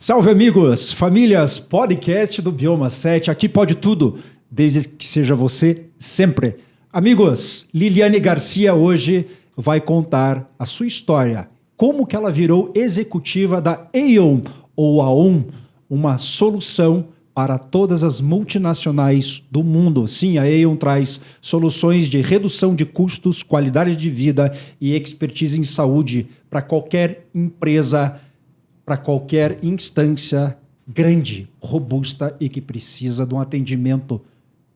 Salve amigos, famílias, podcast do Bioma 7, aqui pode tudo, desde que seja você sempre. Amigos, Liliane Garcia hoje vai contar a sua história, como que ela virou executiva da Aon, ou Aon, uma solução para todas as multinacionais do mundo. Sim, a Aon traz soluções de redução de custos, qualidade de vida e expertise em saúde para qualquer empresa, para qualquer instância grande, robusta e que precisa de um atendimento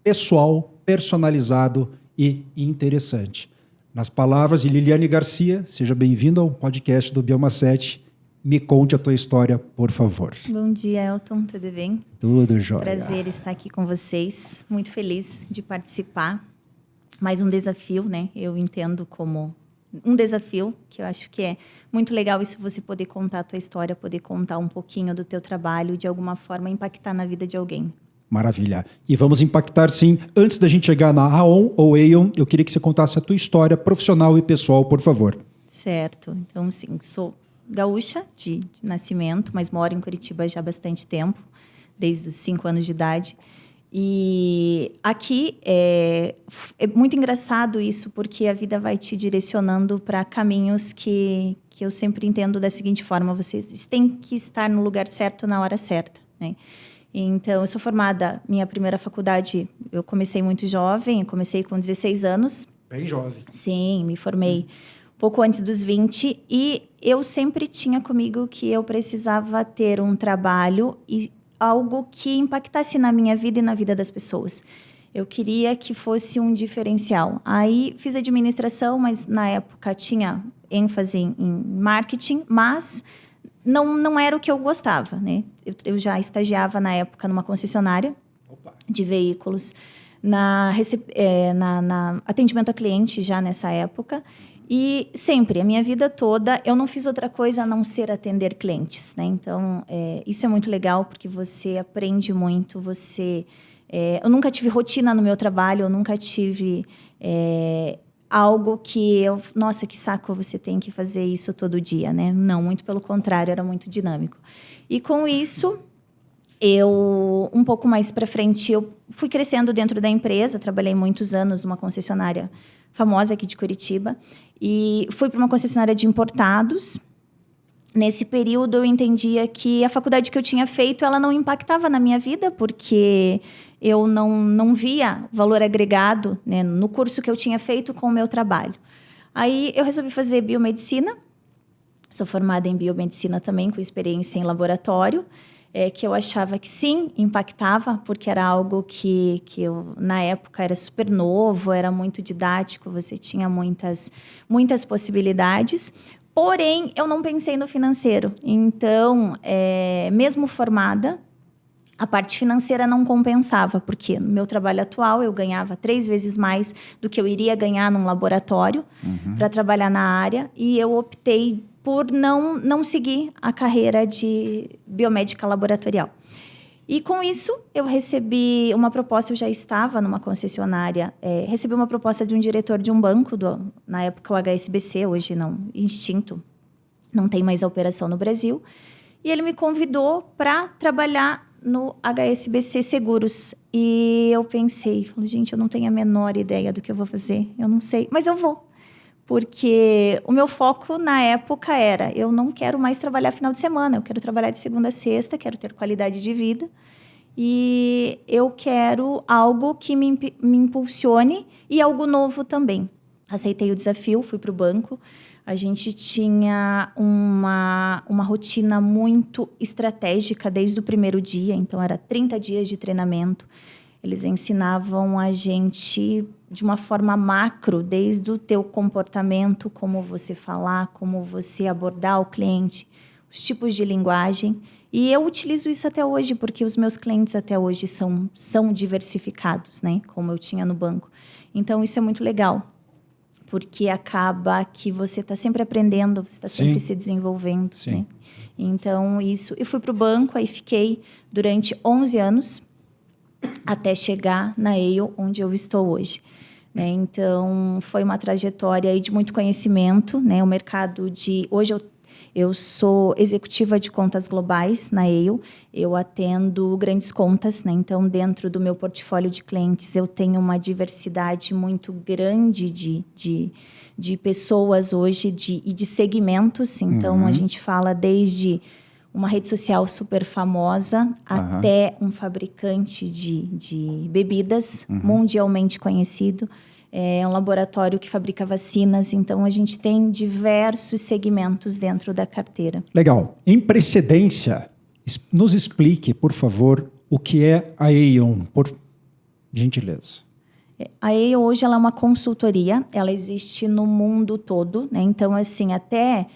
pessoal, personalizado e interessante. Nas palavras de Liliane Garcia, seja bem-vindo ao podcast do Bioma 7. Me conte a tua história, por favor. Bom dia, Elton. Tudo bem? Tudo jóia. Prazer estar aqui com vocês. Muito feliz de participar. Mais um desafio, né? Eu entendo como um desafio, que eu acho que é muito legal isso, você poder contar a tua história, poder contar um pouquinho do teu trabalho, de alguma forma impactar na vida de alguém. Maravilha. E vamos impactar sim. Antes da gente chegar na Aon ou Aon, eu queria que você contasse a tua história profissional e pessoal, por favor. Certo. Então, sim, sou gaúcha de nascimento, mas moro em Curitiba já há bastante tempo, desde os 5 anos de idade. E aqui é muito engraçado isso, porque a vida vai te direcionando para caminhos que eu sempre entendo da seguinte forma: você tem que estar no lugar certo na hora certa, né? Então, eu sou formada, minha primeira faculdade, eu comecei muito jovem, eu comecei com 16 anos. Bem jovem. Sim, me formei pouco antes dos 20, e eu sempre tinha comigo que eu precisava ter um trabalho e algo que impactasse na minha vida e na vida das pessoas. Eu queria que fosse um diferencial. Aí fiz administração, mas na época tinha ênfase em marketing, mas não era o que eu gostava, né? Eu já estagiava na época numa concessionária de veículos, na atendimento a cliente já nessa época. E sempre, a minha vida toda, eu não fiz outra coisa a não ser atender clientes, né? Então, isso é muito legal, porque você aprende muito, eu nunca tive rotina no meu trabalho, eu nunca tive algo que nossa, que saco, você tem que fazer isso todo dia, né? Não, muito pelo contrário, era muito dinâmico. E com isso, um pouco mais para frente, eu fui crescendo dentro da empresa, trabalhei muitos anos numa concessionária famosa aqui de Curitiba, e fui para uma concessionária de importados. Nesse período, eu entendia que a faculdade que eu tinha feito, ela não impactava na minha vida, porque eu não via valor agregado, né, no curso que eu tinha feito com o meu trabalho. Aí, eu resolvi fazer biomedicina. Sou formada em biomedicina também, com experiência em laboratório, que eu achava que sim, impactava, porque era algo que eu, na época, era super novo, era muito didático, você tinha muitas possibilidades. Porém, eu não pensei no financeiro. Então, mesmo formada, a parte financeira não compensava, porque no meu trabalho atual eu ganhava 3 vezes mais do que eu iria ganhar num laboratório para trabalhar na área, e eu optei por não seguir a carreira de biomédica laboratorial. E com isso, eu recebi uma proposta, eu já estava numa concessionária, recebi uma proposta de um diretor de um banco, na época o HSBC, hoje não, extinto, não tem mais a operação no Brasil, e ele me convidou para trabalhar no HSBC Seguros. E eu pensei, gente, eu não tenho a menor ideia do que eu vou fazer, eu não sei, mas eu vou. Porque o meu foco na época era, eu não quero mais trabalhar final de semana, eu quero trabalhar de segunda a sexta, quero ter qualidade de vida e eu quero algo que me impulsione e algo novo também. Aceitei o desafio, fui para o banco. A gente tinha uma rotina muito estratégica desde o primeiro dia, então era 30 dias de treinamento. Eles ensinavam a gente de uma forma macro, desde o teu comportamento, como você falar, como você abordar o cliente, os tipos de linguagem. E eu utilizo isso até hoje, porque os meus clientes até hoje são diversificados, né? Como eu tinha no banco. Então, isso é muito legal, porque acaba que você está sempre aprendendo, você está sempre se desenvolvendo. Sim. Né? Então, isso. Eu fui para o banco, aí fiquei durante 11 anos, até chegar na Aon, onde eu estou hoje. Né? Então, foi uma trajetória aí de muito conhecimento. Né? O mercado de... Hoje Eu sou executiva de contas globais na AIO. Eu atendo grandes contas, né? Então, dentro do meu portfólio de clientes, eu tenho uma diversidade muito grande de pessoas hoje e de segmentos. Então, a gente fala desde uma rede social super famosa até um fabricante de bebidas mundialmente conhecido. É um laboratório que fabrica vacinas. Então, a gente tem diversos segmentos dentro da carteira. Legal. Em precedência, nos explique, por favor, o que é a Aon, por gentileza. A AIO hoje ela é uma consultoria, ela existe no mundo todo, né? Então, assim, até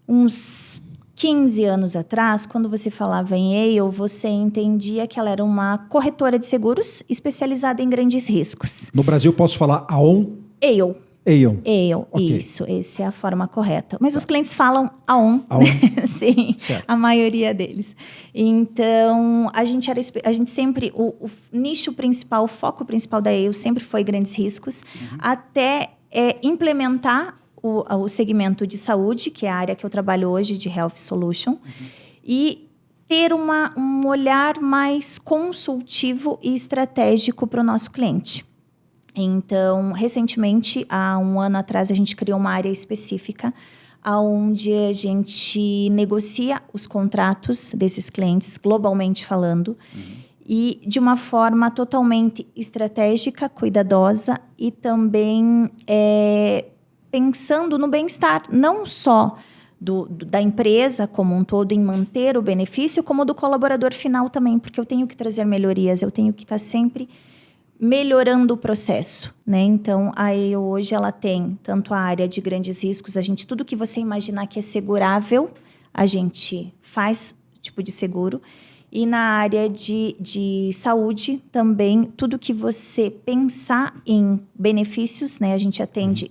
uns 15 anos atrás, quando você falava em AIO, você entendia que ela era uma corretora de seguros especializada em grandes riscos. No Brasil, posso falar Aon? AIO. Aon. AIO, Okay. isso, essa é a forma correta. Mas os clientes falam Aon, Aon. né? Sim, certo. a maioria deles. Então, a gente sempre, o nicho principal, o foco principal da AIO sempre foi grandes riscos, até implementar o segmento de saúde, que é a área que eu trabalho hoje, de Health Solution, e ter um olhar mais consultivo e estratégico para o nosso cliente. Então, recentemente, há um ano atrás, a gente criou uma área específica onde a gente negocia os contratos desses clientes, globalmente falando, e de uma forma totalmente estratégica, cuidadosa e também pensando no bem-estar, não só da empresa como um todo em manter o benefício, como do colaborador final também, porque eu tenho que trazer melhorias, eu tenho que estar sempre melhorando o processo, né? Então, a AIO hoje ela tem tanto a área de grandes riscos, tudo que você imaginar que é segurável, a gente faz tipo de seguro. E na área de saúde também, tudo que você pensar em benefícios, né?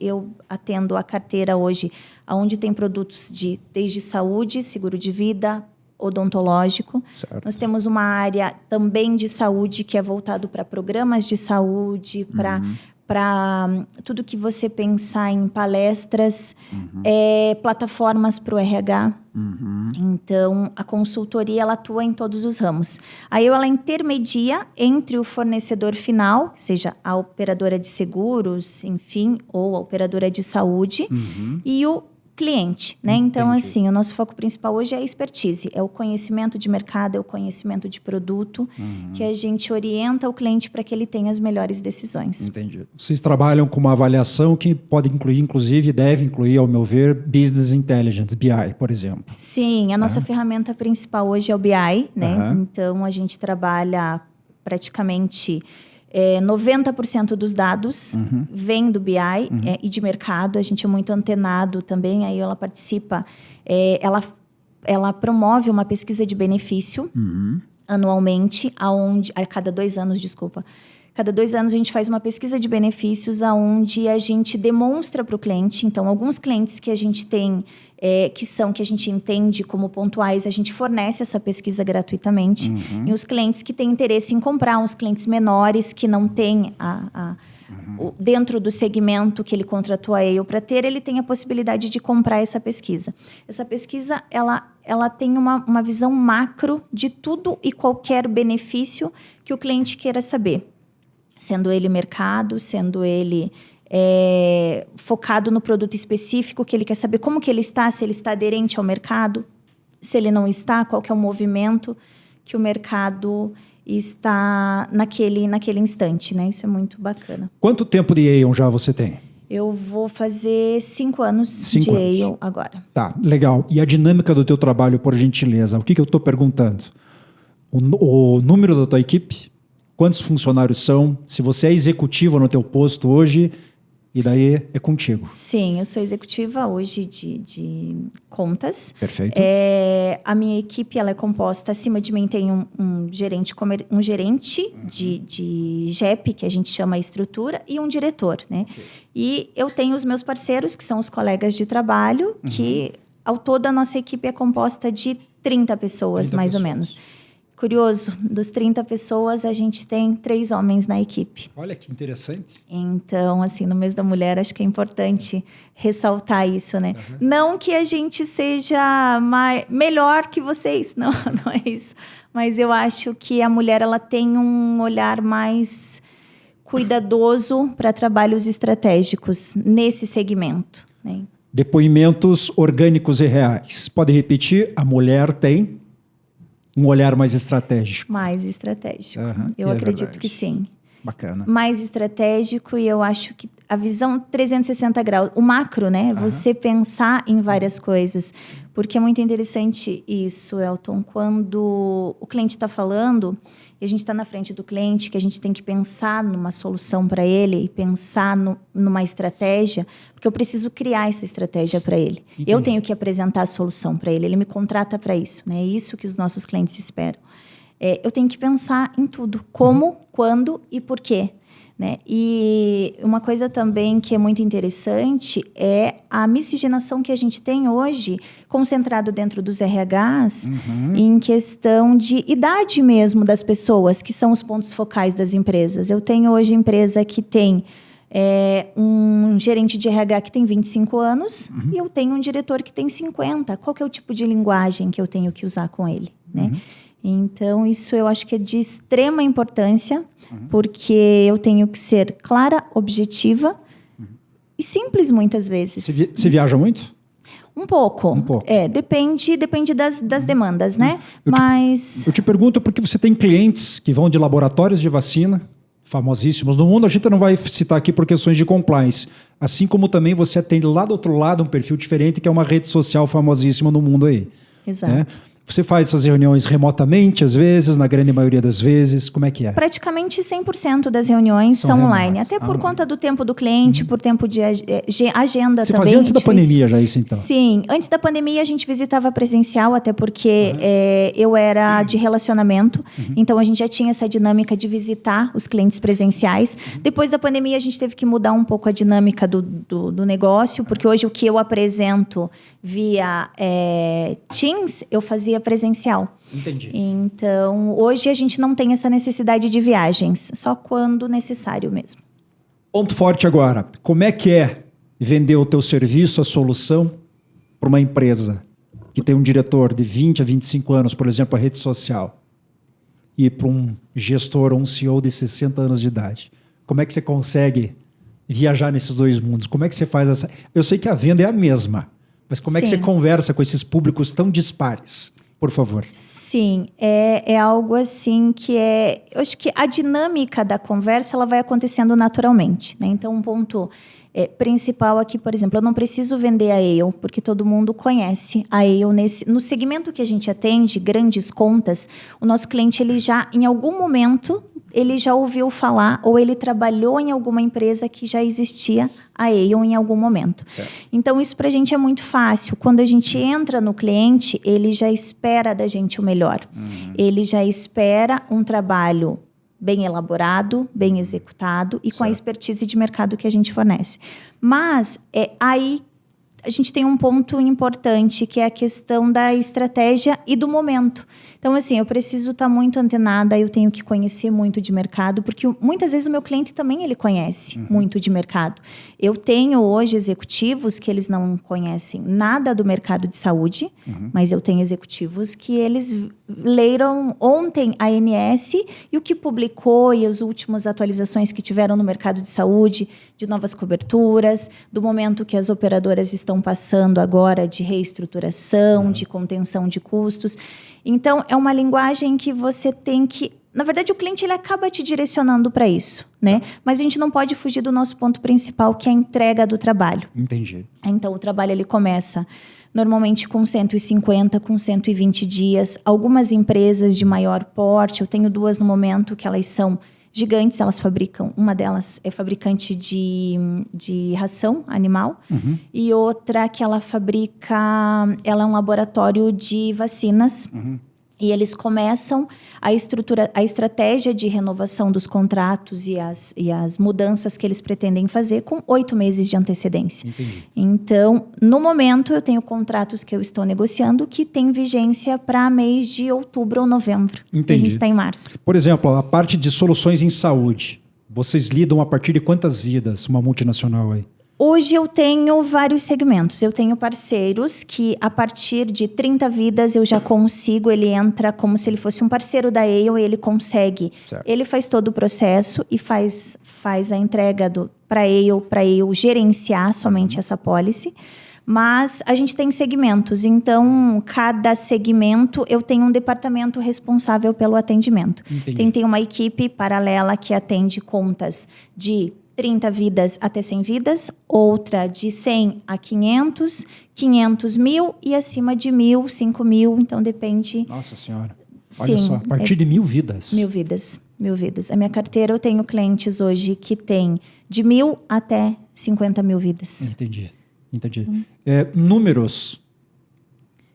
Eu atendo a carteira hoje, onde tem produtos desde saúde, seguro de vida, odontológico. Certo. Nós temos uma área também de saúde que é voltado para programas de saúde, para tudo que você pensar em palestras, plataformas para o RH. Então, a consultoria ela atua em todos os ramos. Aí ela intermedia entre o fornecedor final, seja a operadora de seguros, enfim, ou a operadora de saúde, e o cliente, né? Então, assim, o nosso foco principal hoje é a expertise, é o conhecimento de mercado, é o conhecimento de produto, que a gente orienta o cliente para que ele tenha as melhores decisões. Entendi. Vocês trabalham com uma avaliação que pode incluir, inclusive, deve incluir, ao meu ver, Business Intelligence, BI, por exemplo. Sim, a nossa ferramenta principal hoje é o BI, né? Então, a gente trabalha praticamente 90% dos dados vem do BI e de mercado. A gente é muito antenado também. Aí ela participa, ela promove uma pesquisa de benefício anualmente, a cada 2 anos, desculpa. Cada 2 anos a gente faz uma pesquisa de benefícios onde a gente demonstra para o cliente. Então, alguns clientes que a gente tem, que a gente entende como pontuais, a gente fornece essa pesquisa gratuitamente. E os clientes que têm interesse em comprar, os clientes menores que não têm dentro do segmento que ele contratou a AIO para ter, ele tem a possibilidade de comprar essa pesquisa. Essa pesquisa, ela tem uma visão macro de tudo e qualquer benefício que o cliente queira saber. Sendo ele mercado, sendo ele focado no produto específico que ele quer saber como que ele está, se ele está aderente ao mercado, se ele não está, qual que é o movimento que o mercado está naquele instante, né? Isso é muito bacana. Quanto tempo de Aon já você tem? Eu vou fazer 5 anos de Aon agora. Tá, legal. E a dinâmica do teu trabalho, por gentileza? O que eu estou perguntando? O número da tua equipe? Quantos funcionários são? Se você é executiva no teu posto hoje, e daí é contigo. Sim, eu sou executiva hoje de contas. Perfeito. A minha equipe ela é composta, acima de mim tem um gerente de GEP, que a gente chama estrutura, e um diretor, né? Okay. E eu tenho os meus parceiros, que são os colegas de trabalho, que ao todo a nossa equipe é composta de 30 pessoas, mais ou menos. curioso, dos 30 pessoas, a gente tem 3 homens na equipe. Olha que interessante. Então, assim, no mês da mulher, acho que é importante ressaltar isso, né? Não que a gente seja melhor que vocês, não, não é isso. Mas eu acho que a mulher, ela tem um olhar mais cuidadoso para trabalhos estratégicos nesse segmento, né? Depoimentos orgânicos e reais. Pode repetir? A mulher tem um olhar mais estratégico. Mais estratégico. Eu acredito que sim. Bacana. Mais estratégico, e eu acho que a visão 360 graus, o macro, né? Você pensar em várias coisas. Porque é muito interessante isso, Elton, quando o cliente está falando, e a gente está na frente do cliente, que a gente tem que pensar numa solução para ele, e pensar numa estratégia, porque eu preciso criar essa estratégia para ele. Entendi. Eu tenho que apresentar a solução para ele, ele me contrata para isso, né? É isso que os nossos clientes esperam. Eu tenho que pensar em tudo, como, quando e por quê, né? E uma coisa também que é muito interessante é a miscigenação que a gente tem hoje, concentrado dentro dos RHs, em questão de idade mesmo das pessoas, que são os pontos focais das empresas. Eu tenho hoje empresa que tem um gerente de RH que tem 25 anos e eu tenho um diretor que tem 50. Qual que é o tipo de linguagem que eu tenho que usar com ele, né? Então, isso eu acho que é de extrema importância, porque eu tenho que ser clara, objetiva e simples muitas vezes. Você viaja muito? Um pouco. Depende das demandas, né? Eu te pergunto porque você tem clientes que vão de laboratórios de vacina, famosíssimos no mundo, a gente não vai citar aqui por questões de compliance. Assim como também você atende lá do outro lado um perfil diferente, que é uma rede social famosíssima no mundo aí. Exato. Né? Você faz essas reuniões remotamente, às vezes, na grande maioria das vezes? Como é que é? Praticamente 100% das reuniões são online. Até por conta do tempo do cliente, por tempo de agenda Você também. fazia antes da pandemia já isso, então? Sim. Antes da pandemia, a gente visitava presencial, até porque eu era de relacionamento. Então, a gente já tinha essa dinâmica de visitar os clientes presenciais. Depois da pandemia, a gente teve que mudar um pouco a dinâmica do negócio, porque hoje o que eu apresento via Teams, eu fazia presencial. Entendi. Então, hoje a gente não tem essa necessidade de viagens, só quando necessário mesmo. Ponto forte agora. Como é que é vender o teu serviço, a solução, para uma empresa que tem um diretor de 20 a 25 anos, por exemplo, a rede social, e para um gestor ou um CEO de 60 anos de idade? Como é que você consegue viajar nesses dois mundos? Como é que você faz essa... Eu sei que a venda é a mesma, mas como é que você conversa com esses públicos tão dispares? Por favor. Sim, é algo assim que eu acho que a dinâmica da conversa ela vai acontecendo naturalmente, né? Então, um ponto principal aqui, por exemplo, eu não preciso vender a Ale, porque todo mundo conhece a Ale. No segmento que a gente atende, grandes contas, o nosso cliente, ele já, em algum momento, ele já ouviu falar ou ele trabalhou em alguma empresa que já existia a Aon em algum momento. Certo. Então, isso para a gente é muito fácil. Quando a gente entra no cliente, ele já espera da gente o melhor. Ele já espera um trabalho bem elaborado, bem executado e com a expertise de mercado que a gente fornece. Mas aí a gente tem um ponto importante, que é a questão da estratégia e do momento. Então, assim, eu preciso estar muito antenada, eu tenho que conhecer muito de mercado, porque muitas vezes o meu cliente também ele conhece muito de mercado. Eu tenho hoje executivos que eles não conhecem nada do mercado de saúde, mas eu tenho executivos que eles leram ontem a ANS e o que publicou e as últimas atualizações que tiveram no mercado de saúde, de novas coberturas, do momento que as operadoras estão passando agora de reestruturação, de contenção de custos. Então, é uma linguagem que você tem que... Na verdade, o cliente ele acaba te direcionando para isso, né? Mas a gente não pode fugir do nosso ponto principal, que é a entrega do trabalho. Entendi. Então, o trabalho ele começa normalmente com 150, com 120 dias. Algumas empresas de maior porte, eu tenho 2 no momento, que elas são gigantes, elas fabricam. Uma delas é fabricante de ração animal e outra que ela fabrica... Ela é um laboratório de vacinas. E eles começam a estratégia de renovação dos contratos e as mudanças que eles pretendem fazer com 8 meses de antecedência. Entendi. Então, no momento, eu tenho contratos que eu estou negociando que têm vigência para mês de outubro ou novembro. Entendi. A gente está em março. Por exemplo, a parte de soluções em saúde. Vocês lidam a partir de quantas vidas, uma multinacional aí? Hoje eu tenho vários segmentos. Eu tenho parceiros que, a partir de 30 vidas, eu já consigo. Ele entra como se ele fosse um parceiro da Ale, ele consegue. Certo. Ele faz todo o processo e faz a entrega para a Ale gerenciar somente essa policy. Mas a gente tem segmentos, então cada segmento eu tenho um departamento responsável pelo atendimento. Tem uma equipe paralela que atende contas de 30 vidas até 100 vidas, outra de 100 a 500, 500 mil e acima de 1.000, 5.000, então depende. Nossa Senhora, olha Sim, só, a partir de 1.000 vidas. 1.000 vidas, 1.000 vidas. A minha carteira eu tenho clientes hoje que tem de 1.000 até 50.000 vidas. Entendi. Números,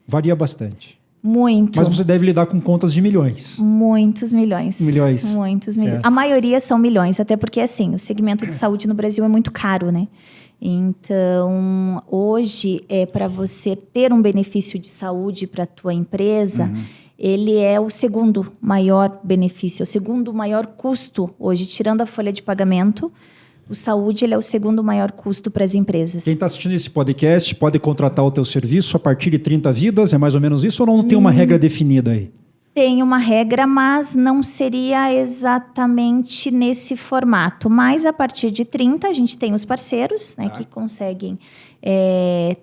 varia bastante. Muito. Mas você deve lidar com contas de milhões. Muitos milhões. Milhões. Muitos milhões. A maioria são milhões, até porque, assim, o segmento de saúde no Brasil é muito caro, né? Então, hoje, para você ter um benefício de saúde para a tua empresa, ele é o segundo maior benefício, o segundo maior custo hoje, tirando a folha de pagamento. O saúde ele é o segundo maior custo para as empresas. Quem está assistindo esse podcast pode contratar o teu serviço a partir de 30 vidas? É mais ou menos isso ou não tem uma regra definida aí? Tem uma regra, mas não seria exatamente nesse formato. Mas a partir de 30, a gente tem os parceiros, né, que conseguem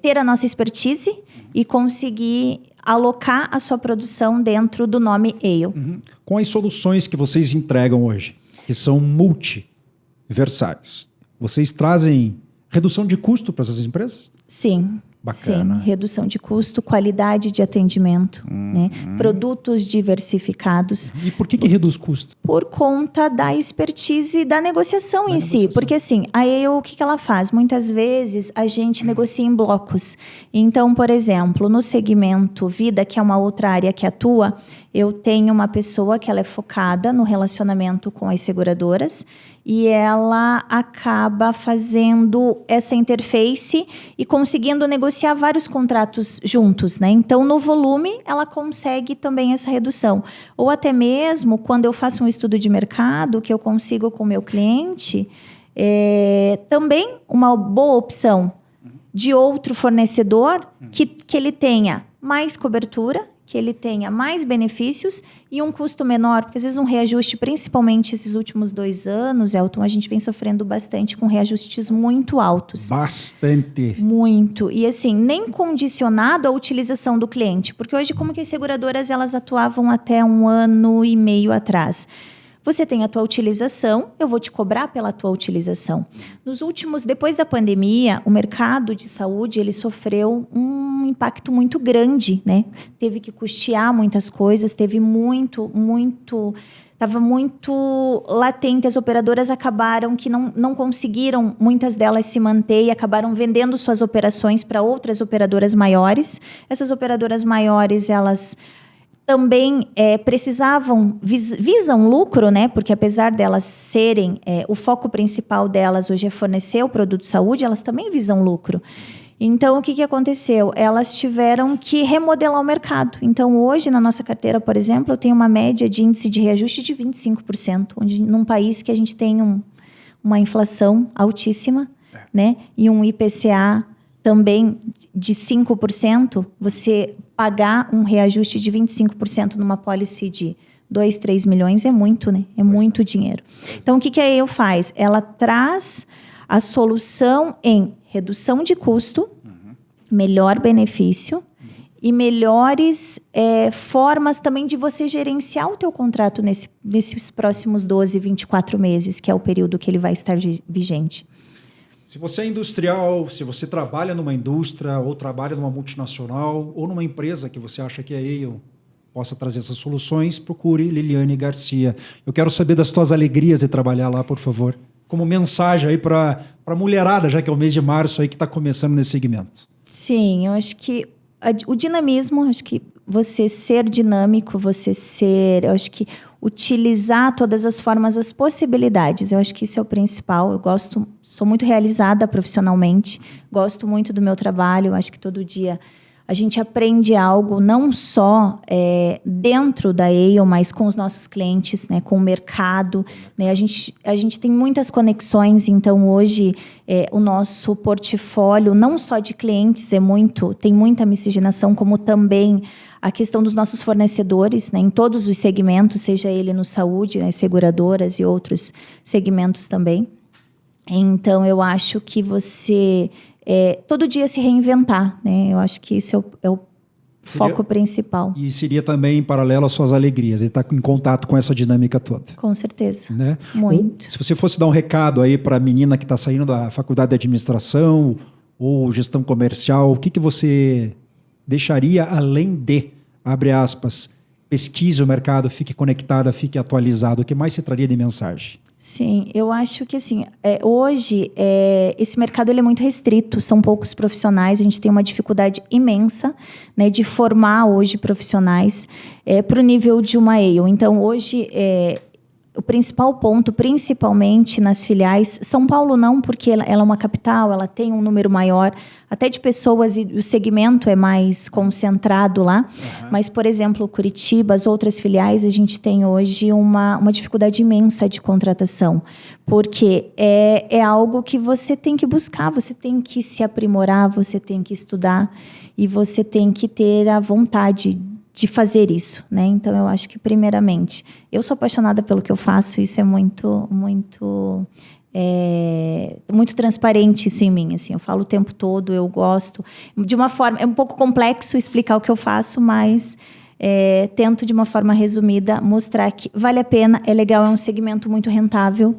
ter a nossa expertise e conseguir alocar a sua produção dentro do nome Ale. Com as soluções que vocês entregam hoje, que são multiversais, vocês trazem redução de custo para essas empresas? Sim. Bacana. Sim, redução de custo, qualidade de atendimento, né? Produtos diversificados. E por que reduz custo? Por conta da expertise da negociação em si. Porque assim, a Ale, o que ela faz? Muitas vezes a gente negocia em blocos. Então, por exemplo, no segmento Vida, que é uma outra área que atua, eu tenho uma pessoa que ela é focada no relacionamento com as seguradoras e ela acaba fazendo essa interface e conseguindo negociar vários contratos juntos, né? Então, no volume, ela consegue também essa redução. Ou até mesmo, quando eu faço um estudo de mercado, que eu consigo com o meu cliente, também uma boa opção de outro fornecedor que ele tenha mais cobertura, que ele tenha mais benefícios e um custo menor, porque às vezes um reajuste, principalmente esses últimos 2 anos, Elton, a gente vem sofrendo bastante com reajustes muito altos. Bastante. Muito. E assim, nem condicionado à utilização do cliente, porque hoje como que as seguradoras elas atuavam até 1 ano e meio atrás? Você tem a tua utilização, eu vou te cobrar pela tua utilização. Depois da pandemia, o mercado de saúde, ele sofreu um impacto muito grande, né? Teve que custear muitas coisas, estava muito latente. As operadoras acabaram que não conseguiram, muitas delas se manter e acabaram vendendo suas operações para outras operadoras maiores. Essas operadoras maiores, elas também visam lucro, né? Porque apesar delas serem, o foco principal delas hoje é fornecer o produto de saúde, elas também visam lucro. Então, o que aconteceu? Elas tiveram que remodelar o mercado. Então, hoje, na nossa carteira, por exemplo, eu tenho uma média de índice de reajuste de 25%, onde num país que a gente tem uma inflação altíssima, né? E um IPCA também de 5%, você pagar um reajuste de 25% numa policy de 2, 3 milhões é muito, né? É muito dinheiro. Então, o que a Ale faz? Ela traz a solução em redução de custo, melhor benefício e melhores formas também de você gerenciar o teu contrato nesses próximos 12, 24 meses, que é o período que ele vai estar vigente. Se você é industrial, se você trabalha numa indústria ou trabalha numa multinacional ou numa empresa que você acha que a Ale possa trazer essas soluções, procure Liliane Garcia. Eu quero saber das tuas alegrias de trabalhar lá, por favor. Como mensagem aí para a mulherada, já que é o mês de março aí que está começando nesse segmento. Sim, eu acho que o dinamismo, acho que você ser dinâmico, eu acho que utilizar todas as formas, as possibilidades. Eu acho que isso é o principal. Sou muito realizada profissionalmente, gosto muito do meu trabalho. Eu acho que todo dia a gente aprende algo, não só dentro da Ale, mas com os nossos clientes, né, com o mercado. Né? A gente tem muitas conexões, então hoje o nosso portfólio, não só de clientes, tem muita miscigenação, como também a questão dos nossos fornecedores, né, em todos os segmentos, seja ele no saúde, né, seguradoras e outros segmentos também. Então, eu acho que você todo dia se reinventar, né? Eu acho que isso é o foco principal. E seria também em paralelo às suas alegrias, e estar em contato com essa dinâmica toda. Com certeza. Né? Muito. Se você fosse dar um recado aí para a menina que está saindo da faculdade de administração ou gestão comercial, o que você deixaria além de, abre aspas, pesquise o mercado, fique conectada, fique atualizado? O que mais você traria de mensagem? Sim, eu acho que assim, hoje esse mercado ele é muito restrito, são poucos profissionais, a gente tem uma dificuldade imensa, né, de formar hoje profissionais para o nível de uma Ale. Então, hoje, o principal ponto, principalmente nas filiais, São Paulo não, porque ela é uma capital, ela tem um número maior, até de pessoas, e o segmento é mais concentrado lá. Uhum. Mas, por exemplo, Curitiba, as outras filiais, a gente tem hoje uma dificuldade imensa de contratação, porque é algo que você tem que buscar, você tem que se aprimorar, você tem que estudar e você tem que ter a vontade de fazer isso, né? Então, eu acho que, primeiramente, eu sou apaixonada pelo que eu faço, isso é muito transparente isso em mim, assim, eu falo o tempo todo, eu gosto, de uma forma, é um pouco complexo explicar o que eu faço, mas tento, de uma forma resumida, mostrar que vale a pena, é legal, é um segmento muito rentável,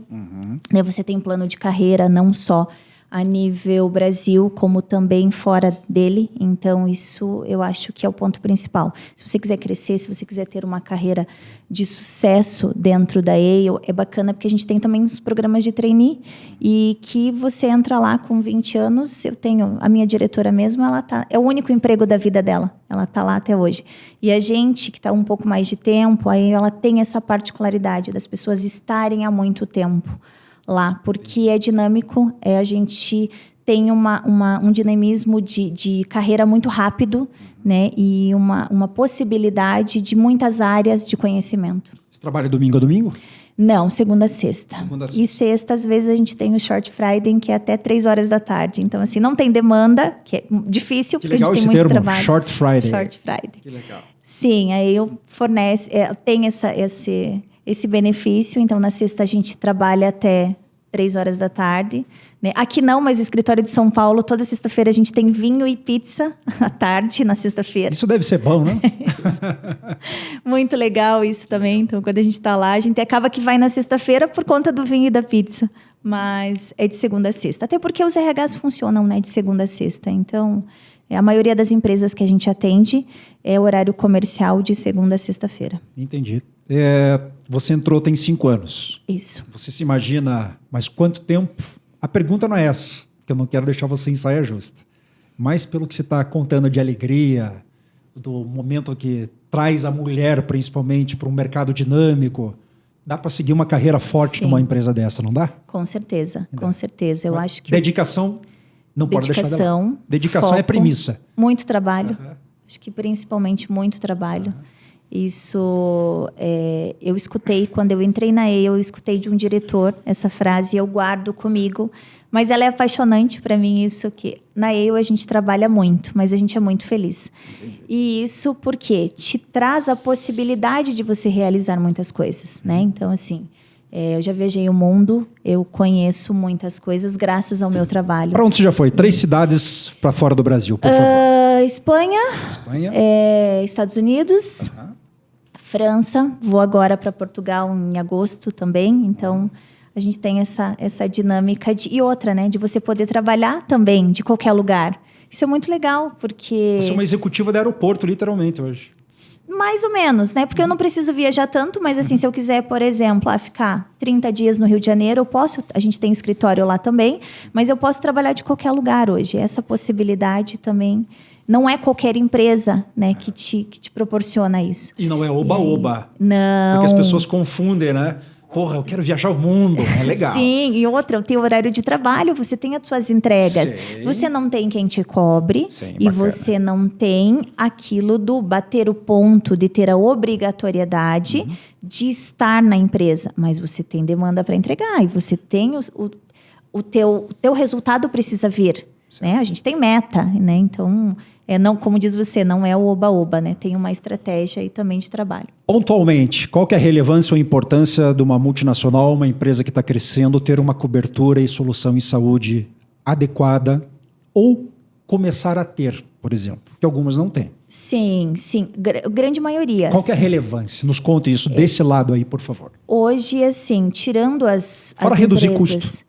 né? Você tem plano de carreira, não só a nível Brasil, como também fora dele. Então, isso eu acho que é o ponto principal. Se você quiser crescer, se você quiser ter uma carreira de sucesso dentro da Ale, é bacana, porque a gente tem também os programas de trainee, e que você entra lá com 20 anos, eu tenho a minha diretora mesmo, é o único emprego da vida dela, ela está lá até hoje. E a gente, que está um pouco mais de tempo, aí ela tem essa particularidade das pessoas estarem há muito tempo lá, porque é dinâmico, a gente tem um dinamismo de carreira muito rápido, né? E uma possibilidade de muitas áreas de conhecimento. Você trabalha domingo a domingo? Não, segunda a sexta. E sexta, às vezes, a gente tem o Short Friday, que é até 3 horas da tarde. Então, assim, não tem demanda, que é difícil, porque a gente tem muito termo, trabalho. Short Friday. Short Friday. Que legal. Sim, aí eu tem esse benefício. Então, na sexta, a gente trabalha até 3 horas da tarde. Né? Aqui não, mas o escritório de São Paulo, toda sexta-feira a gente tem vinho e pizza à tarde, na sexta-feira. Isso deve ser bom, né? Muito legal isso também. Então, quando a gente está lá, a gente acaba que vai na sexta-feira por conta do vinho e da pizza. Mas é de segunda a sexta. Até porque os RHs funcionam, né, de segunda a sexta. Então, a maioria das empresas que a gente atende é horário comercial de segunda a sexta-feira. Entendi. Você entrou tem 5 anos. Isso. Você se imagina, mas quanto tempo? A pergunta não é essa, porque eu não quero deixar você em saia justa. Mas pelo que você está contando de alegria, do momento que traz a mulher, principalmente, para um mercado dinâmico, dá para seguir uma carreira forte numa empresa dessa, não dá? Com certeza, com certeza. Eu acho que dedicação não pode deixar de lado. Dedicação foco, é premissa. Muito trabalho. Acho que principalmente muito trabalho. Isso, eu escutei, quando eu entrei na Ale, eu escutei de um diretor essa frase e eu guardo comigo. Mas ela é apaixonante para mim, isso que na Ale a gente trabalha muito, mas a gente é muito feliz. Entendi. E isso porque te traz a possibilidade de você realizar muitas coisas, né? Então, assim, eu já viajei o mundo, eu conheço muitas coisas graças ao meu trabalho. Para onde você já foi? 3 cidades para fora do Brasil, por favor. Espanha. Estados Unidos. França, vou agora para Portugal em agosto também, então a gente tem essa dinâmica e outra, né, de você poder trabalhar também de qualquer lugar. Isso é muito legal, porque... Você é uma executiva do aeroporto, literalmente, hoje. Mais ou menos, né? Porque eu não preciso viajar tanto, mas assim, se eu quiser, por exemplo, ficar 30 dias no Rio de Janeiro, eu posso, a gente tem escritório lá também, mas eu posso trabalhar de qualquer lugar hoje. Essa possibilidade também não é qualquer empresa, né, que te proporciona isso. E não é oba-oba. Não. Porque as pessoas confundem, né? Porra, eu quero viajar o mundo, é legal. Sim, e outra, tem horário de trabalho, você tem as suas entregas. Sim. Você não tem quem te cobre. Sim, e bacana. você não tem aquilo do bater o ponto, de ter a obrigatoriedade de estar na empresa. Mas você tem demanda para entregar e você tem o teu resultado precisa vir. Né? A gente tem meta, né? Então, não, como diz você, não é o oba-oba, né? Tem uma estratégia aí também de trabalho. Pontualmente, qual que é a relevância ou importância de uma multinacional, uma empresa que está crescendo, ter uma cobertura e solução em saúde adequada ou começar a ter, por exemplo, que algumas não têm? Sim. Grande maioria. Qual que é a relevância? Nos conte isso desse lado aí, por favor. Hoje, assim, tirando as reduzir empresas... custo.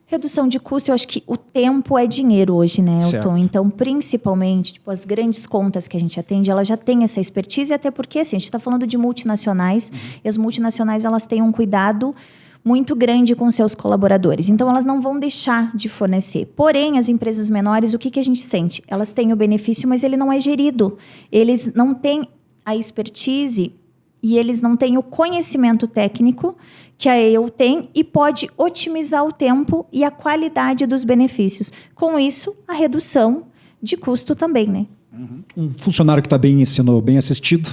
Redução de custo, eu acho que o tempo é dinheiro hoje, né, Elton? Certo. Então, principalmente, tipo, as grandes contas que a gente atende, ela já tem essa expertise, até porque, assim, a gente está falando de multinacionais, e as multinacionais, elas têm um cuidado muito grande com seus colaboradores. Então, elas não vão deixar de fornecer. Porém, as empresas menores, o que a gente sente? Elas têm o benefício, mas ele não é gerido. Eles não têm a expertise e eles não têm o conhecimento técnico que a eu tem e pode otimizar o tempo e a qualidade dos benefícios. Com isso, a redução de custo também, né? Um funcionário que está sendo bem assistido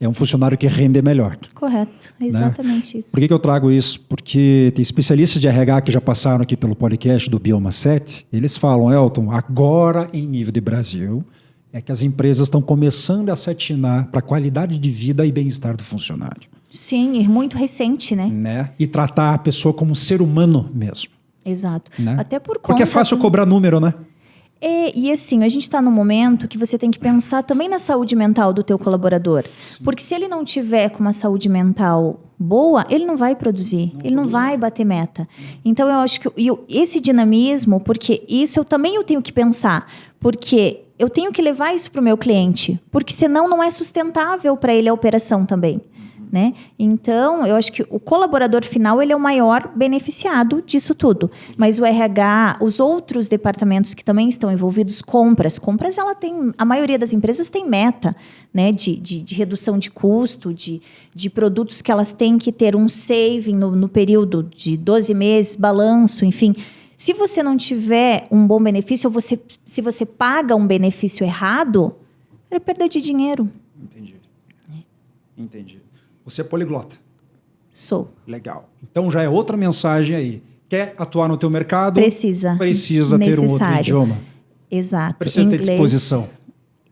é um funcionário que rende melhor. Correto, exatamente isso. Por que eu trago isso? Porque tem especialistas de RH que já passaram aqui pelo podcast do Bioma 7, eles falam, Elton, agora em nível de Brasil, é que as empresas estão começando a se atinar para a qualidade de vida e bem-estar do funcionário. Sim, e muito recente, né? E tratar a pessoa como um ser humano mesmo. Exato. Né? Até por conta... Porque é fácil cobrar número, né? E assim, a gente está num momento que você tem que pensar também na saúde mental do teu colaborador. Sim. Porque se ele não tiver com uma saúde mental boa, ele não vai produzir, ele não vai bater meta. Então, eu acho que esse dinamismo, porque isso eu tenho que pensar, porque eu tenho que levar isso para o meu cliente, porque senão não é sustentável para ele a operação também. Né? Então, eu acho que o colaborador final ele é o maior beneficiado disso tudo. Mas o RH, os outros departamentos que também estão envolvidos, compras ela tem, a maioria das empresas tem meta, né? de redução de custo, de produtos que elas têm que ter um saving no período de 12 meses, balanço, enfim. Se você não tiver um bom benefício, ou se você paga um benefício errado, é perda de dinheiro. Entendi. Você é poliglota? Sou. Legal. Então já é outra mensagem aí. Quer atuar no teu mercado? Precisa ter um outro idioma. Exato. Precisa ter disposição.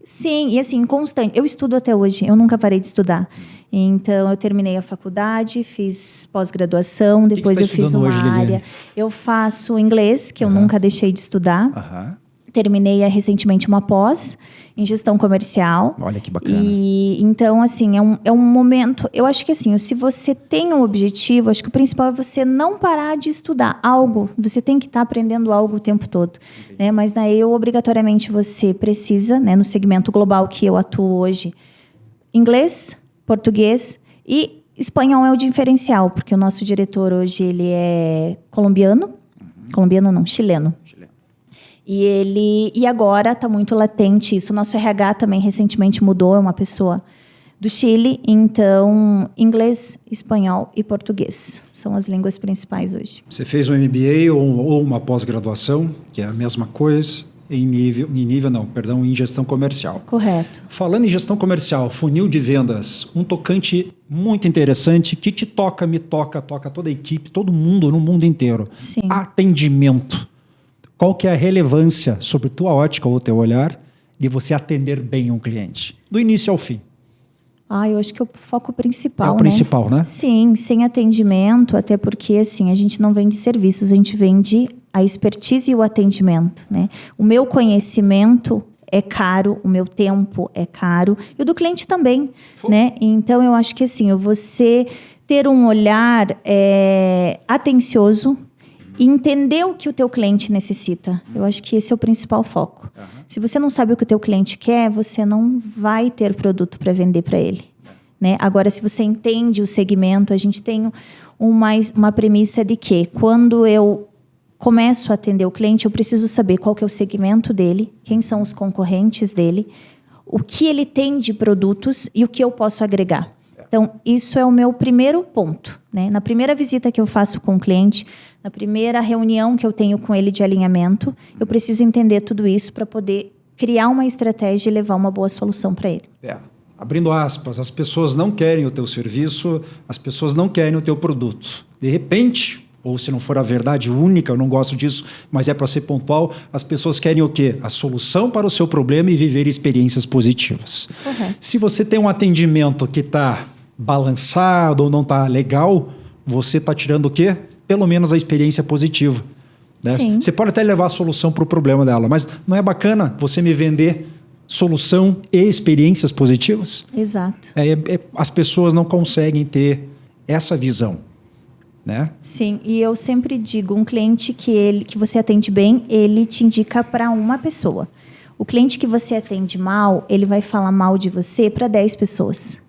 Sim, e assim, constante. Eu estudo até hoje, eu nunca parei de estudar. Então, eu terminei a faculdade, fiz pós-graduação, depois eu fiz uma área. Eu faço inglês, que eu nunca deixei de estudar. Terminei recentemente uma pós em gestão comercial. Olha que bacana. E então, assim, é um momento... Eu acho que, assim, se você tem um objetivo, acho que o principal é você não parar de estudar algo. Você tem que estar aprendendo algo o tempo todo. Né? Mas daí, obrigatoriamente, você precisa, né, no segmento global que eu atuo hoje, inglês, português e espanhol é o diferencial, porque o nosso diretor hoje ele é colombiano. Colombiano não, chileno. E agora está muito latente isso. O nosso RH também recentemente mudou, é uma pessoa do Chile. Então, inglês, espanhol e português são as línguas principais hoje. Você fez um MBA ou uma pós-graduação, que é a mesma coisa, em gestão comercial. Correto. Falando em gestão comercial, funil de vendas, um tocante muito interessante que te toca, me toca toda a equipe, todo mundo no mundo inteiro. Sim. Atendimento. Qual que é a relevância, sobre tua ótica ou teu olhar, de você atender bem um cliente? Do início ao fim. Eu acho que é o foco principal, É o principal, né? Sim, sem atendimento, até porque assim, a gente não vende serviços, a gente vende a expertise e o atendimento. Né? O meu conhecimento é caro, o meu tempo é caro, e o do cliente também. Né? Então, eu acho que assim, você ter um olhar atencioso entender o que o teu cliente necessita. Eu acho que esse é o principal foco. Se você não sabe o que o teu cliente quer, você não vai ter produto para vender para ele. Né? Agora, se você entende o segmento, a gente tem uma premissa de que quando eu começo a atender o cliente, eu preciso saber qual que é o segmento dele, quem são os concorrentes dele, o que ele tem de produtos e o que eu posso agregar. Então, isso é o meu primeiro ponto. Né? Na primeira visita que eu faço com o cliente, na primeira reunião que eu tenho com ele de alinhamento, eu preciso entender tudo isso para poder criar uma estratégia e levar uma boa solução para ele. Abrindo aspas, as pessoas não querem o teu serviço, as pessoas não querem o teu produto. De repente, ou se não for a verdade única, eu não gosto disso, mas é para ser pontual, as pessoas querem o quê? A solução para o seu problema e viver experiências positivas. Se você tem um atendimento que está balançado ou não está legal, você está tirando o quê? Pelo menos a experiência positiva. Né? Você pode até levar a solução para o problema dela, mas não é bacana você me vender solução e experiências positivas? Exato. As pessoas não conseguem ter essa visão. Né? Sim, e eu sempre digo, um cliente que você atende bem, ele te indica para uma pessoa. O cliente que você atende mal, ele vai falar mal de você para 10 pessoas.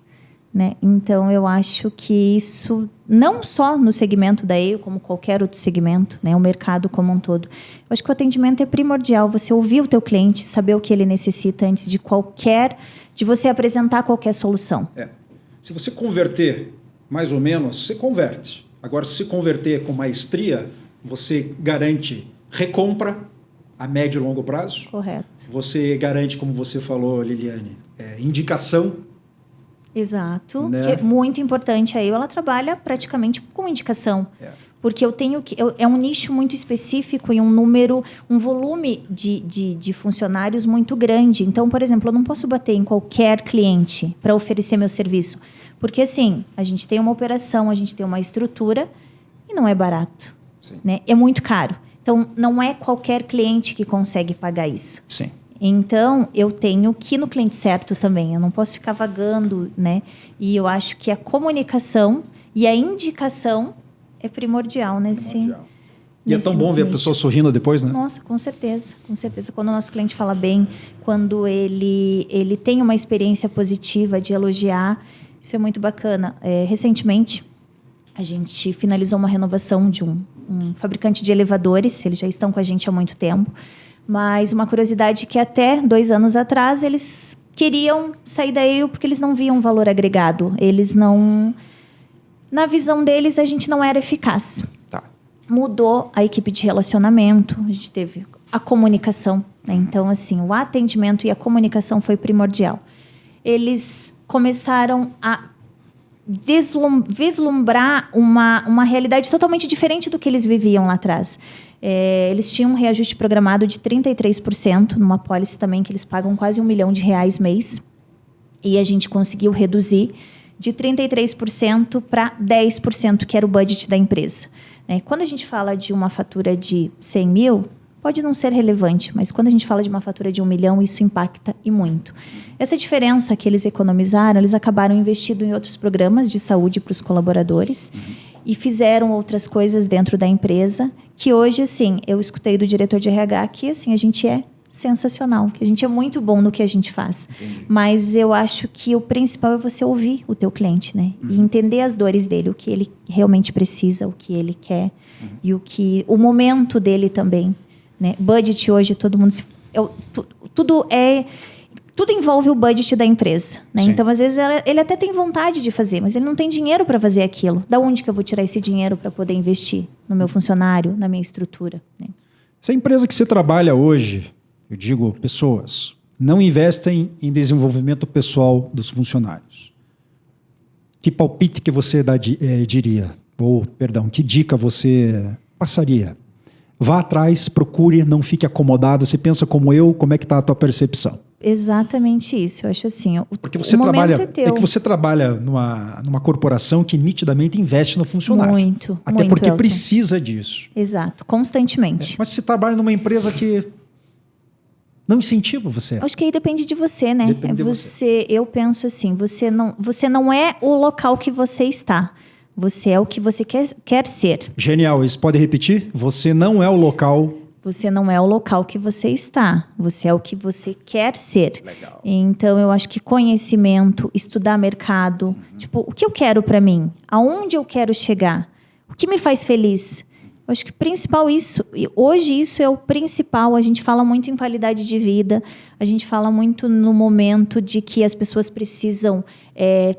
Né? Então, eu acho que isso, não só no segmento da EO, como qualquer outro segmento, né? O mercado como um todo. Eu acho que o atendimento é primordial, você ouvir o teu cliente, saber o que ele necessita antes de você apresentar qualquer solução. Se você converter, mais ou menos, você converte. Agora, se converter com maestria, você garante recompra a médio e longo prazo. Correto. Você garante, como você falou, Liliane, indicação. Exato, né? Que é muito importante. Aí ela trabalha praticamente com indicação. Porque eu tenho que. É um nicho muito específico e um volume de funcionários muito grande. Então, por exemplo, eu não posso bater em qualquer cliente para oferecer meu serviço. Porque, assim, a gente tem uma operação, a gente tem uma estrutura e não é barato. Né? É muito caro. Então, não é qualquer cliente que consegue pagar isso. Sim. Então, eu tenho que ir no cliente certo também. Eu não posso ficar vagando, né? E eu acho que a comunicação e a indicação é primordial nesse... E é tão bom ver a pessoa sorrindo depois, né? Nossa, com certeza, com certeza. Quando o nosso cliente fala bem, quando ele tem uma experiência positiva de elogiar, isso é muito bacana. Recentemente, a gente finalizou uma renovação de um fabricante de elevadores. Eles já estão com a gente há muito tempo. Mas uma curiosidade que até 2 anos atrás eles queriam sair da EO porque eles não viam valor agregado. Eles não... Na visão deles, a gente não era eficaz. Mudou a equipe de relacionamento, a gente teve a comunicação. Né? Então, assim, o atendimento e a comunicação foi primordial. Eles começaram a vislumbrar uma realidade totalmente diferente do que eles viviam lá atrás. Eles tinham um reajuste programado de 33%, numa pólice também que eles pagam quase R$1 milhão mês. E a gente conseguiu reduzir de 33% para 10%, que era o budget da empresa. Quando a gente fala de uma fatura de 100 mil, pode não ser relevante, mas quando a gente fala de uma fatura de 1 milhão, isso impacta e muito. Essa diferença que eles economizaram, eles acabaram investindo em outros programas de saúde para os colaboradores e fizeram outras coisas dentro da empresa que hoje, assim, eu escutei do diretor de RH que, assim, a gente é sensacional, que a gente é muito bom no que a gente faz. Entendi. Mas eu acho que o principal é você ouvir o teu cliente, né? E entender as dores dele, o que ele realmente precisa, o que ele quer e o momento dele também. Né? Budget hoje, todo mundo... Tudo envolve o budget da empresa. Né? Então, às vezes, ele até tem vontade de fazer, mas ele não tem dinheiro para fazer aquilo. Da onde que eu vou tirar esse dinheiro para poder investir no meu funcionário, na minha estrutura? Né? Se a empresa que você trabalha hoje, eu digo pessoas, não investem em desenvolvimento pessoal dos funcionários, que palpite que você diria? Ou, perdão, que dica você passaria? Vá atrás, procure, não fique acomodado. Você pensa como eu, como é que está a tua percepção? Exatamente isso. Eu acho assim, porque você que você trabalha numa corporação que nitidamente investe no funcionário. Muito. Até porque Elton. precisa disso. Exato, constantemente. Mas você trabalha numa empresa que não incentiva você. Acho que aí depende de você, né? Depende de você. Eu penso assim, você não é o local que você está, Você é o que você quer ser. Genial. Isso pode repetir? Você não é o local. Você não é o local que você está. Você é o que você quer ser. Legal. Então, eu acho que conhecimento, estudar mercado. Tipo, o que eu quero para mim? Aonde eu quero chegar? O que me faz feliz? Eu acho que principal isso. E hoje isso é o principal. A gente fala muito em qualidade de vida. A gente fala muito no momento de que as pessoas precisam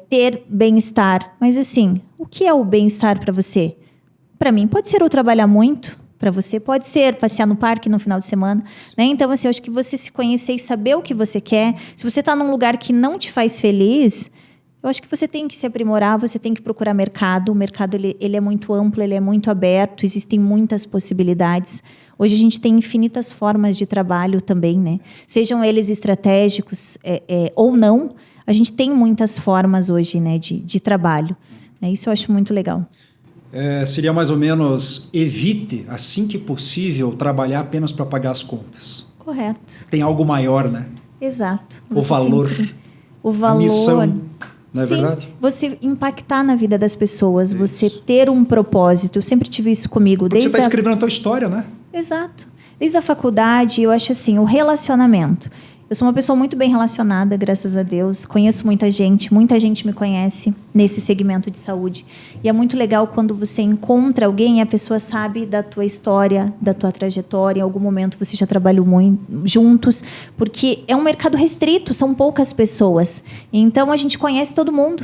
ter bem-estar. Mas, assim, o que é o bem-estar para você? Para mim, pode ser eu trabalhar muito. Para você pode ser passear no parque no final de semana, né? Então, assim, eu acho que você se conhecer e saber o que você quer. Se você está num lugar que não te faz feliz, eu acho que você tem que se aprimorar, você tem que procurar mercado. O mercado ele é muito amplo, ele é muito aberto, existem muitas possibilidades. Hoje a gente tem infinitas formas de trabalho também, né? Sejam eles estratégicos ou não, a gente tem muitas formas hoje, né, de trabalho. Isso eu acho muito legal. Seria mais ou menos, evite, assim que possível, trabalhar apenas para pagar as contas. Correto. Tem algo maior, né? Exato. O valor. O valor. A missão, não é Sim, verdade? você impactar na vida das pessoas, isso. Você ter um propósito. Eu sempre tive isso comigo. Porque você está escrevendo a tua história, né? Exato. Desde a faculdade, eu acho assim, o relacionamento. Eu sou uma pessoa muito bem relacionada, graças a Deus. Conheço muita gente me conhece nesse segmento de saúde. E é muito legal quando você encontra alguém e a pessoa sabe da tua história, da tua trajetória. Em algum momento você já trabalhou muito juntos, porque é um mercado restrito, são poucas pessoas. Então a gente conhece todo mundo.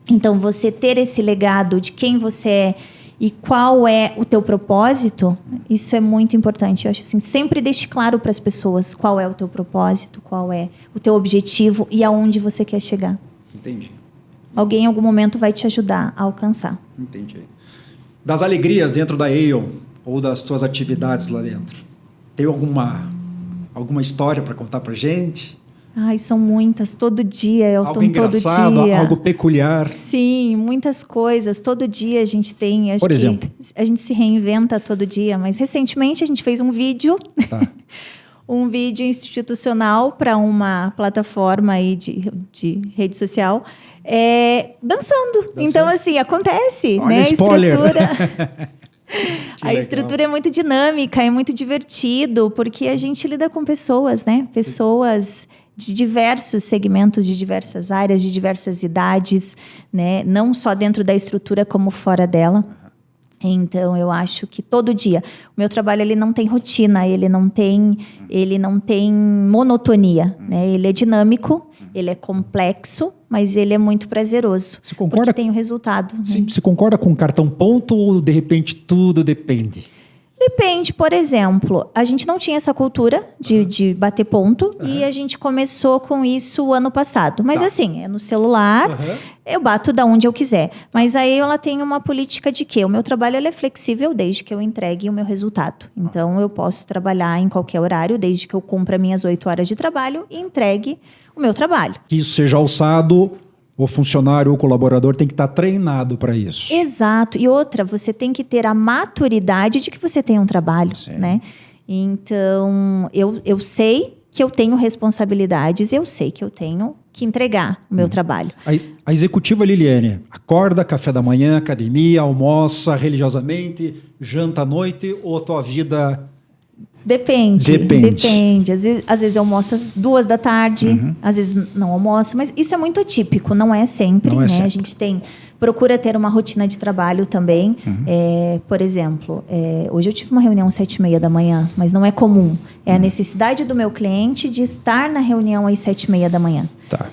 Então você ter esse legado de quem você é e qual é o teu propósito, isso é muito importante. Eu acho assim, sempre deixe claro para as pessoas qual é o teu propósito, qual é o teu objetivo e aonde você quer chegar. Entendi. Alguém em algum momento vai te ajudar a alcançar. Entendi. Das alegrias dentro da Aeon ou das tuas atividades lá dentro, tem alguma história para contar para gente? Ai, são muitas, todo dia, Elton, algo engraçado, todo dia. Algo peculiar. Sim, muitas coisas, todo dia a gente tem, acho Por exemplo? que a gente se reinventa todo dia, mas recentemente a gente fez um vídeo, Tá. um vídeo institucional para uma plataforma aí de rede social, dançando. Então, assim, acontece, Olha, né? spoiler. A estrutura é muito dinâmica, é muito divertido, porque a gente lida com pessoas, né? Pessoas de diversos segmentos, de diversas áreas, de diversas idades, né? Não só dentro da estrutura, como fora dela. Então, eu acho que todo dia... O meu trabalho ele não tem rotina, ele não tem monotonia, né? Ele é dinâmico, ele é complexo, mas ele é muito prazeroso. Você concorda? Porque tem o resultado. Sim, né? você concorda com cartão ponto ou, de repente, tudo depende? Depende, por exemplo, a gente não tinha essa cultura de bater ponto e a gente começou com isso o ano passado. Mas assim, é no celular, eu bato da onde eu quiser. Mas aí ela tem uma política de que o meu trabalho ele é flexível desde que eu entregue o meu resultado. Então, eu posso trabalhar em qualquer horário, desde que eu cumpra minhas 8 horas de trabalho e entregue o meu trabalho. Que isso seja alçado, o funcionário ou o colaborador tem que estar treinado para isso. Exato. E outra, você tem que ter a maturidade de que você tem um trabalho, né? Então, eu sei que eu tenho responsabilidades, eu sei que eu tenho que entregar o meu trabalho. A executiva Liliane acorda, café da manhã, academia, almoça religiosamente, janta à noite ou a tua vida... Depende. Às vezes eu almoço às 2 da tarde, às vezes não almoço, mas isso é muito atípico, não é sempre, não é né? sempre. A gente procura ter uma rotina de trabalho também. Por exemplo, hoje eu tive uma reunião às 7h30 da manhã, mas não é comum. É a necessidade do meu cliente de estar na reunião às 7h30 da manhã. Tá.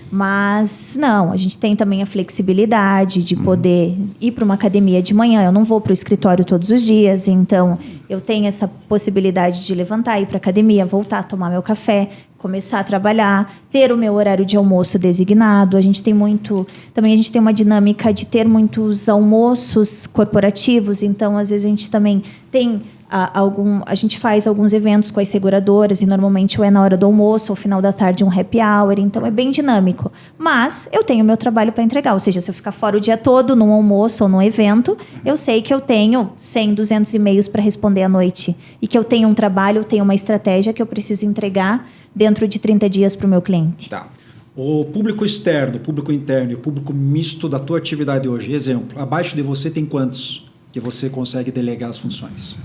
Mas, não, a gente tem também a flexibilidade de poder ir para uma academia de manhã. Eu não vou para o escritório todos os dias, então eu tenho essa possibilidade de levantar, ir para a academia, voltar, tomar meu café, começar a trabalhar, ter o meu horário de almoço designado. A gente tem uma dinâmica de ter muitos almoços corporativos, então, às vezes, a gente também tem... A gente faz alguns eventos com as seguradoras e normalmente ou é na hora do almoço ou ao final da tarde um happy hour, então é bem dinâmico. Mas eu tenho meu trabalho para entregar, ou seja, se eu ficar fora o dia todo num almoço ou num evento, eu sei que eu tenho 100, 200 e-mails para responder à noite e que eu tenho um trabalho, eu tenho uma estratégia que eu preciso entregar dentro de 30 dias para o meu cliente. Tá. O público externo, o público interno e o público misto da tua atividade hoje, exemplo, abaixo de você tem quantos que você consegue delegar as funções?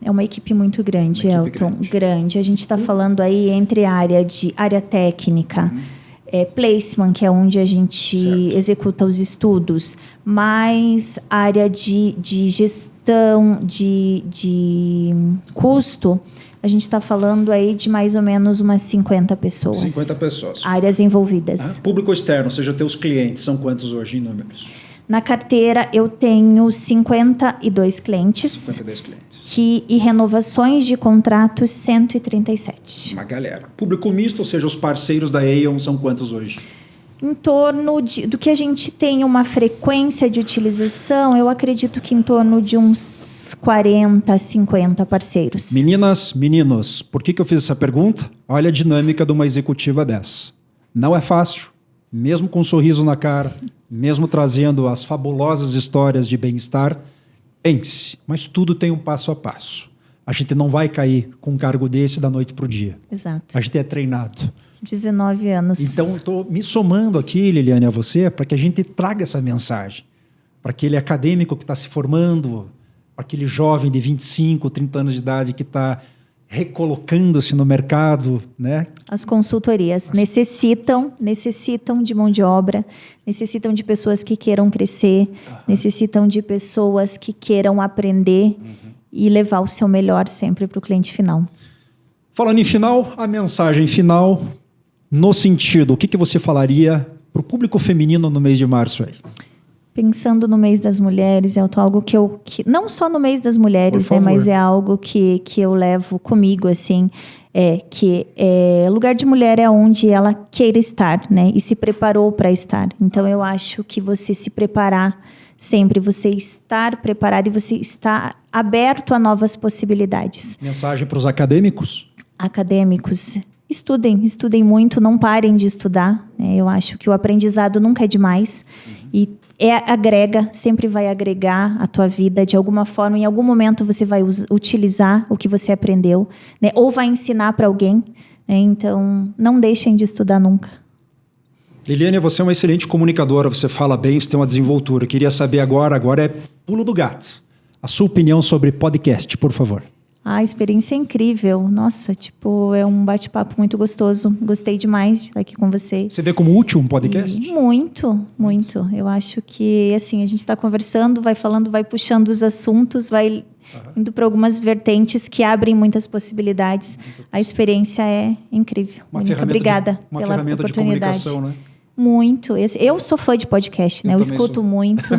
É uma equipe muito grande, Elton. Grande. A gente está falando aí entre área técnica, placement, que é onde a gente executa os estudos, mais área de gestão, de custo. A gente está falando aí de mais ou menos umas 50 pessoas. 50 pessoas. Áreas envolvidas. Público externo, ou seja, teus clientes, são quantos hoje em números? Na carteira, eu tenho 52 clientes. 52 clientes. E renovações de contratos, 137. Uma galera. Público misto, ou seja, os parceiros da Aon são quantos hoje? Em torno do que a gente tem uma frequência de utilização, eu acredito que em torno de uns 40, 50 parceiros. Meninas, meninos, por que eu fiz essa pergunta? Olha a dinâmica de uma executiva dessa. Não é fácil, mesmo com um sorriso na cara, mesmo trazendo as fabulosas histórias de bem-estar, pense, mas tudo tem um passo a passo. A gente não vai cair com um cargo desse da noite para o dia. Exato. A gente é treinado. 19 anos. Então, estou me somando aqui, Liliane, a você, para que a gente traga essa mensagem. Para aquele acadêmico que está se formando, para aquele jovem de 25, 30 anos de idade que está recolocando-se no mercado, né? As consultorias necessitam de mão de obra, necessitam de pessoas que queiram crescer, necessitam de pessoas que queiram aprender e levar o seu melhor sempre para o cliente final. Falando em final, a mensagem final, no sentido, o que você falaria para o público feminino no mês de março aí? Pensando no mês das mulheres, é algo que não só no mês das mulheres, né, mas é algo que eu levo comigo, assim, lugar de mulher é onde ela queira estar, né, e se preparou para estar. Então, eu acho que você se preparar sempre, você estar preparado e você estar aberto a novas possibilidades. Mensagem para os acadêmicos? Acadêmicos, estudem muito, não parem de estudar, né? Eu acho que o aprendizado nunca é demais e sempre vai agregar a tua vida de alguma forma. Em algum momento você vai utilizar o que você aprendeu, né? Ou vai ensinar para alguém, né? Então, não deixem de estudar nunca. Liliane, você é uma excelente comunicadora, você fala bem, você tem uma desenvoltura. Queria saber agora é pulo do gato. A sua opinião sobre podcast, por favor. A experiência é incrível. Nossa, é um bate-papo muito gostoso. Gostei demais de estar aqui com vocês. Você vê como útil um podcast? Muito, muito. Eu acho que, assim, a gente está conversando, vai falando, vai puxando os assuntos, vai indo para algumas vertentes que abrem muitas possibilidades. A experiência é incrível. Muito obrigada pela ferramenta oportunidade. De comunicação, né? Muito. Eu sou fã de podcast, né? Eu escuto muito.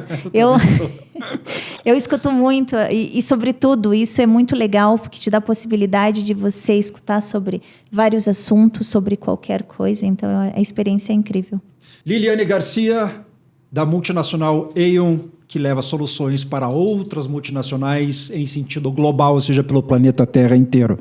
Eu escuto muito e, sobretudo, isso é muito legal porque te dá a possibilidade de você escutar sobre vários assuntos, sobre qualquer coisa. Então, a experiência é incrível. Liliane Garcia, da multinacional Aon, que leva soluções para outras multinacionais em sentido global, ou seja, pelo planeta Terra inteiro.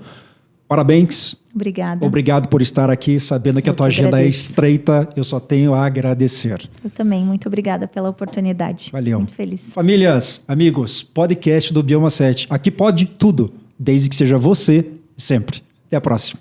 Parabéns. Obrigada. Obrigado por estar aqui, sabendo que a tua agenda é estreita. Eu só tenho a agradecer. Eu também. Muito obrigada pela oportunidade. Valeu. Muito feliz. Famílias, amigos, podcast do Bioma 7. Aqui pode tudo, desde que seja você sempre. Até a próxima.